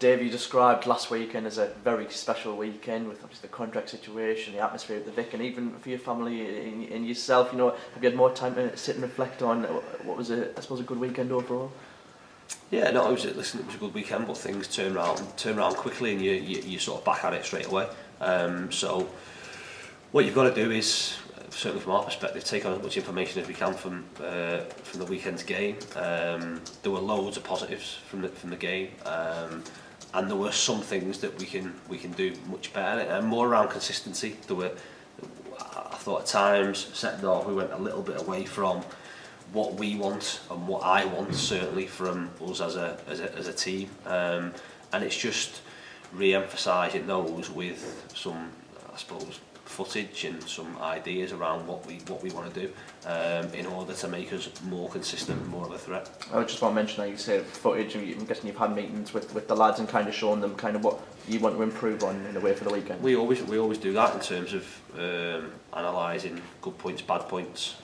Dave, you described last weekend as a very special weekend with obviously the contract situation, the atmosphere at the Vic, and even for your family and yourself. Have you had more time to sit and reflect on what was I suppose, a good weekend overall? Yeah, no, it was a good weekend, but things turn around quickly, and you sort of back at it straight away. So what you've got to do is, certainly from our perspective, take on as much information as we can from the weekend's game. There were loads of positives from the game, and there were some things that we can do much better, and more around consistency. I thought at times, second half, we went a little bit away from what we want and what I want, certainly from us as a team, and it's just re-emphasising those with some, I suppose, footage and some ideas around what we want to do in order to make us more consistent, more of a threat. I just want to mention that you said footage, and I'm guessing you've had meetings with the lads and kind of showing them kind of what you want to improve on in a way for the weekend. We always do that in terms of analysing good points, bad points.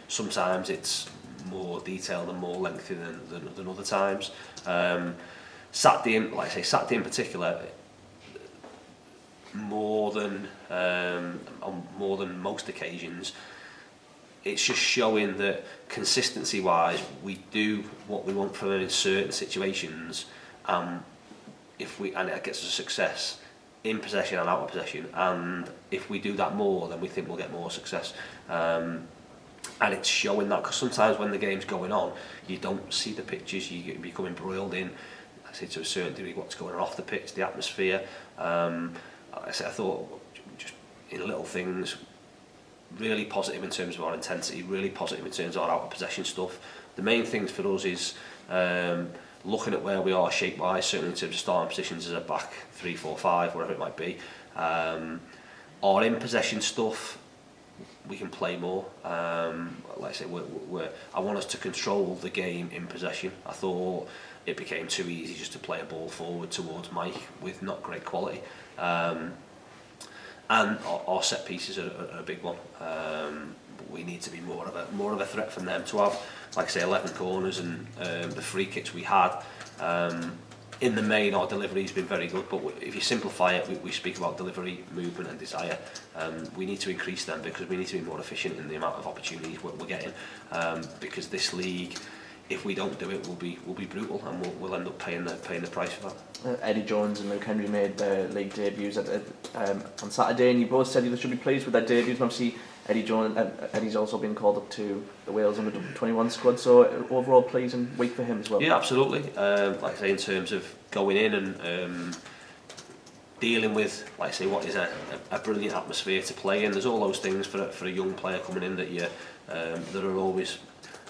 Sometimes it's more detailed and more lengthy than other times. Saturday in particular, more than most occasions, it's just showing that consistency wise we do what we want from them in certain situations, and it gets us a success in possession and out of possession, and if we do that more, then we think we'll get more success. And it's showing that, because sometimes when the game's going on, you don't see the pictures, you become embroiled in, I say, to a certain degree, what's going on off the pitch, the atmosphere. I thought just in little things, really positive in terms of our intensity, really positive in terms of our out of possession stuff. The main things for us is looking at where we are shape-wise, certainly in terms of starting positions as a back 3-4-5, whatever it might be. Our in possession stuff, we can play more. Like I say, I want us to control the game in possession. I thought it became too easy just to play a ball forward towards Mike with not great quality. And our set pieces are a big one. We need to be more of a threat from them, to have, like I say, 11 corners, and the free kicks we had. In the main, our delivery has been very good, but if you simplify it, we speak about delivery, movement and desire. We need to increase them, because we need to be more efficient in the amount of opportunities we're getting, because this league, if we don't do it, will be brutal, and we'll end up paying the price for that. Eddie Jones and Luke Henry made their league debuts on Saturday, and you both said you should be pleased with their debuts. And obviously, Eddie's also been called up to the Wales under 21 squad, so overall pleasing week for him as well. Yeah, absolutely. Like I say, in terms of going in and dealing with, like I say, what is a brilliant atmosphere to play in. There's all those things for a young player coming in that that are always,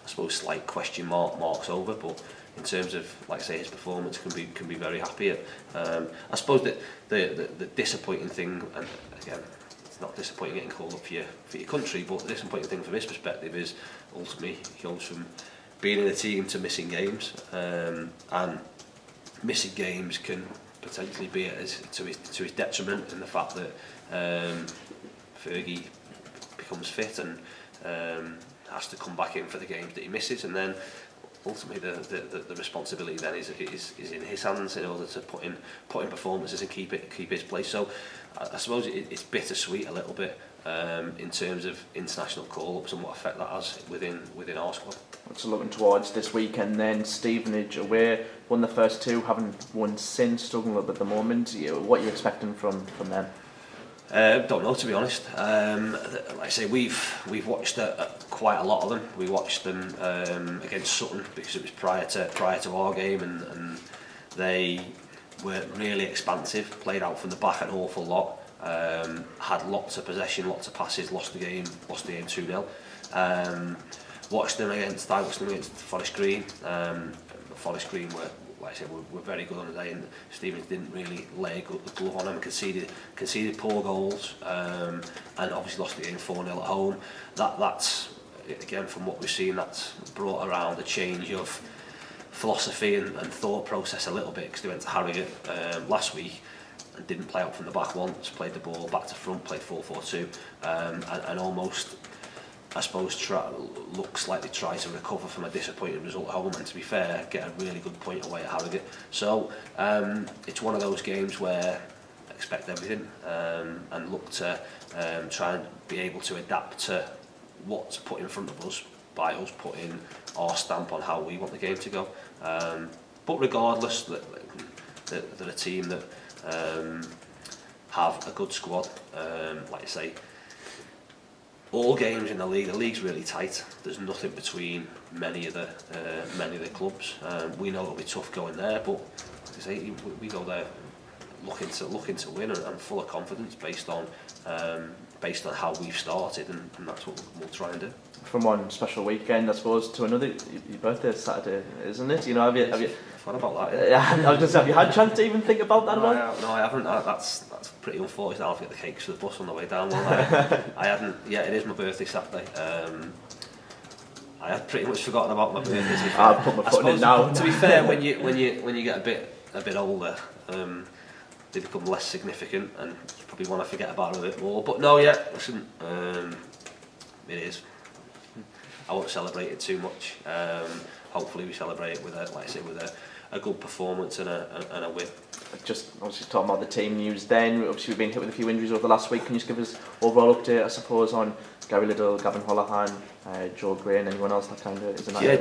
I suppose, slight question marks over, but in terms of, like I say, his performance can be very happy at. I suppose that the disappointing thing, and again, it's not disappointing getting called up for your country, but the disappointing thing from his perspective is ultimately he goes from being in a team to missing games, and missing games can potentially be to his detriment, in the fact that Fergie becomes fit and has to come back in for the games that he misses, and then ultimately the responsibility then is in his hands in order to put in performances and keep his place. So I suppose it's bittersweet a little bit in terms of international call-ups and what effect that has within our squad. So looking towards this weekend then, Stevenage away, won the first two, haven't won since, struggling a little bit at the moment. What are you expecting from them? Don't know, to be honest. Like I say, we've watched quite a lot of them. We watched them against Sutton because it was prior to our game, and they were really expansive, played out from the back an awful lot, had lots of possession, lots of passes, lost the game 2-0. Watched them against Forest Green. Forest Green were very good on the day, and Stevenage didn't really lay a glove on them, conceded poor goals, and obviously lost the game 4-0 at home. That's again, from what we've seen, that's brought around a change of philosophy and thought process a little bit, because they went to Harrogate last week and didn't play out from the back once, played the ball back to front, played 4-4-2, and almost I suppose looks like they try to recover from a disappointing result at home, and to be fair, get a really good point away at Harrogate. So it's one of those games where I expect everything and look to try and be able to adapt to what's put in front of us by us putting our stamp on how we want the game to go. But regardless, they're a team that have a good squad. Like I say, all games in the league's really tight. There's nothing between many of the clubs. We know it'll be tough going there, but like I say, we go there looking to win and full of confidence based on how we've started, and that's what we'll try and do. From one special weekend, I suppose, to another, your birthday's Saturday, isn't it? You know, have you? What about that? Yeah. I was just, have you had a chance to even think about that? No, I haven't. That's pretty unfortunate. I'll have to get the cakes for the bus on the way down. I hadn't. Yeah, it is my birthday Saturday. I had pretty much forgotten about my birthday. I'll put my foot in it now. To be fair, when you get a bit older, they become less significant, and you probably want to forget about it a bit more. But no, yeah, listen, it is. I won't celebrate it too much. Hopefully, we celebrate it with a good performance and a win. Just obviously talking about the team news then, obviously we've been hit with a few injuries over the last week. Can you just give us overall update, I suppose, on Gary Liddell, Gavin Holohan, Joe Gray, and anyone else that kind of is in that area?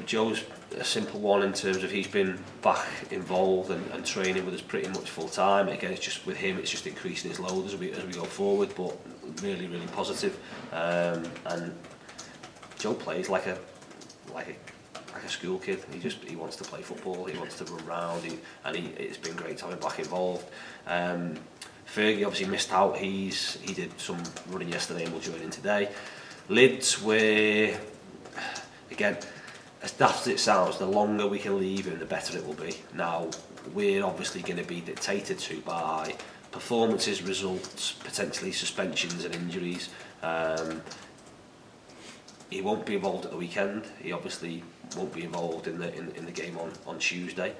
Joe's a simple one in terms of he's been back involved and training with us pretty much full time. Again, it's just with him, it's just increasing his load as we go forward, but really positive. And Joe plays like a school kid. He wants to play football. He wants to run round. It's been great to have him back involved. Fergie obviously missed out. He did some running yesterday and will join in today. Lids, where again, as daft as it sounds, the longer we can leave him, the better it will be. Now we're obviously going to be dictated to by performances, results, potentially suspensions and injuries. He won't be involved at the weekend. He obviously won't be involved in the game on Tuesday.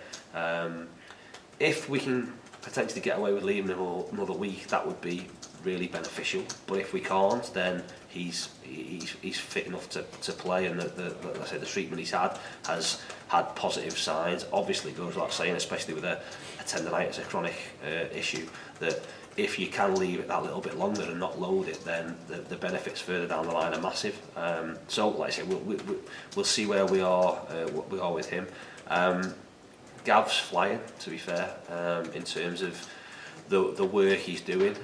If we can potentially get away with leaving him another week, that would be really beneficial. But if we can't, then he's fit enough to play, and the treatment he's had has had positive signs. Obviously, goes without saying, especially with a tendonitis, a chronic issue, that if you can leave it that little bit longer and not load it, then the benefits further down the line are massive. So, like I say, we'll see where we are with him. Gav's flying, to be fair, in terms of the work he's doing.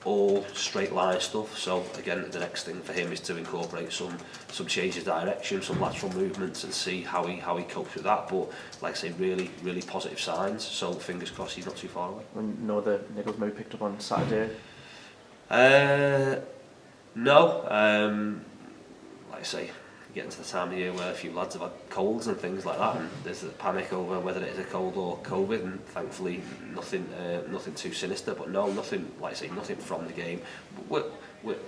All straight line stuff. So again, the next thing for him is to incorporate some changes of direction, some lateral movements, and see how he copes with that. But like I say, really positive signs. So fingers crossed he's not too far away. And no other niggles maybe picked up on Saturday? No. Like I say, getting to the time of year where a few lads have had colds and things like that, and there's a panic over whether it is a cold or COVID, and thankfully nothing too sinister. But no, nothing, like I say, nothing from the game. We're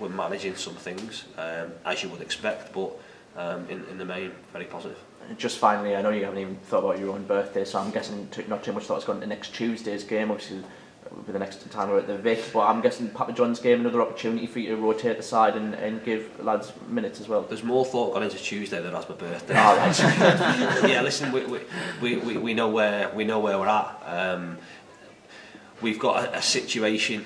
managing some things as you would expect, but in the main, very positive. Just finally, I know you haven't even thought about your own birthday, so I'm guessing not too much thought's gone into next Tuesday's game. Obviously, will be the next time we're at the Vic, but I'm guessing Papa John's game, another opportunity for you to rotate the side and give lads minutes as well. There's more thought gone into Tuesday than as my birthday. Oh, right. Yeah, listen, we know where we're at. We've got a situation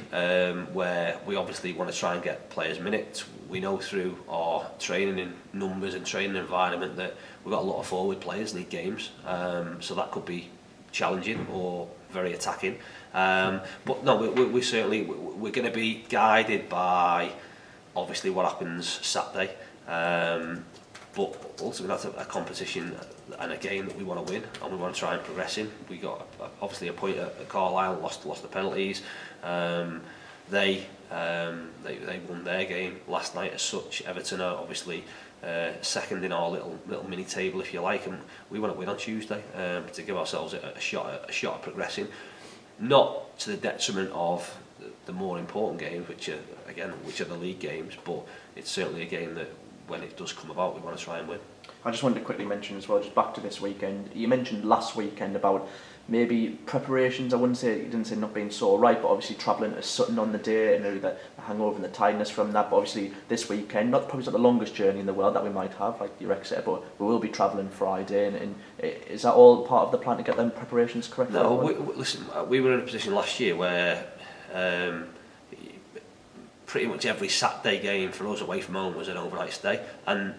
where we obviously want to try and get players minutes. We know through our training in numbers and training environment that we've got a lot of forward players need games, so that could be challenging or very attacking. But no, we certainly we're going to be guided by obviously what happens Saturday. But ultimately that's a competition and a game that we want to win, and we want to try and progress in. We got obviously a point at Carlisle, lost the penalties. They won their game last night as such. Everton are obviously second in our little mini table, if you like, and we want to win on Tuesday to give ourselves a shot at progressing, not to the detriment of the more important games, which are the league games, but it's certainly a game that when it does come about we want to try and win. I just wanted to quickly mention as well, just back to this weekend. You mentioned last weekend about maybe preparations. I wouldn't say, you didn't say not being so right, but obviously travelling to Sutton on the day and maybe the hangover and the tiredness from that. But obviously this weekend, probably not the longest journey in the world that we might have, like your Exeter, but we will be travelling Friday. And is that all part of the plan to get them preparations correct? No, listen, we were in a position last year where pretty much every Saturday game for us away from home was an overnight stay. And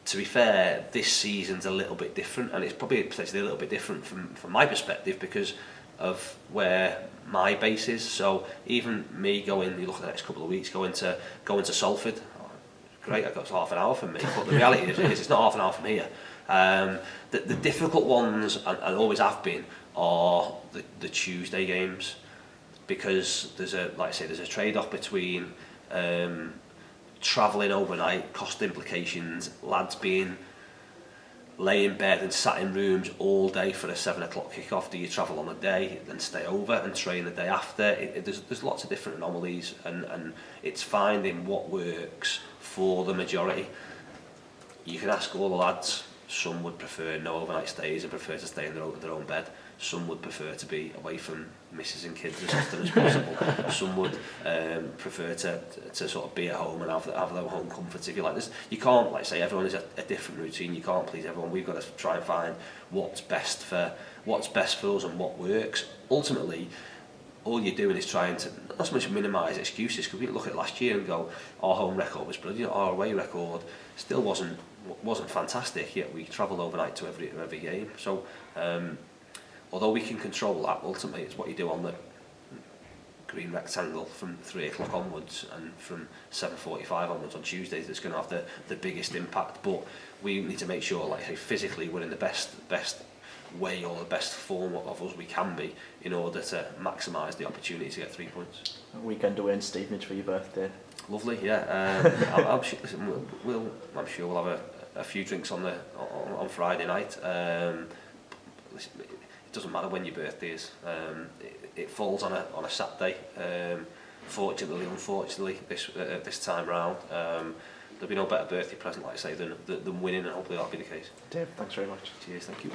to be fair, this season's a little bit different, and it's probably potentially a little bit different from my perspective because of where my base is. So even me going, you look at the next couple of weeks, going to Salford, great, I've got half an hour from me, but the reality is it's not half an hour from here. The difficult ones, and always have been, are the Tuesday games, because there's a trade-off between travelling overnight, cost implications, lads being lay in bed and sat in rooms all day for a 7 o'clock kick-off. Do you travel on a day, then stay over and train the day after? There's lots of different anomalies, and it's finding what works for the majority. You can ask all the lads, some would prefer no overnight stays and prefer to stay in their own bed. Some would prefer to be away from missus and kids as often as possible. Some would prefer to sort of be at home and have their home comforts, if you like. You can't, like say, everyone is a different routine. You can't please everyone. We've got to try and find what's best for us and what works. Ultimately, all you're doing is trying to not so much minimise excuses, because we look at last year and go, our home record was brilliant, our away record still wasn't fantastic, yet we travelled overnight to every game. So although we can control that, ultimately it's what you do on the green rectangle from 3 o'clock onwards and from 7:45 onwards on Tuesdays that's going to have the biggest impact. But we need to make sure, like say, physically we're in the best way or the best form of us we can be in order to maximise the opportunity to get 3 points. A weekend away in Stevenage for your birthday. Lovely, yeah. I'm sure, listen, I'm sure we'll have a few drinks on Friday night. Listen, it doesn't matter when your birthday is. It falls on a Saturday. Fortunately, unfortunately, this time round, there'll be no better birthday present, like I say, than winning, and hopefully that'll be the case. Dave, thanks very much. Cheers, thank you.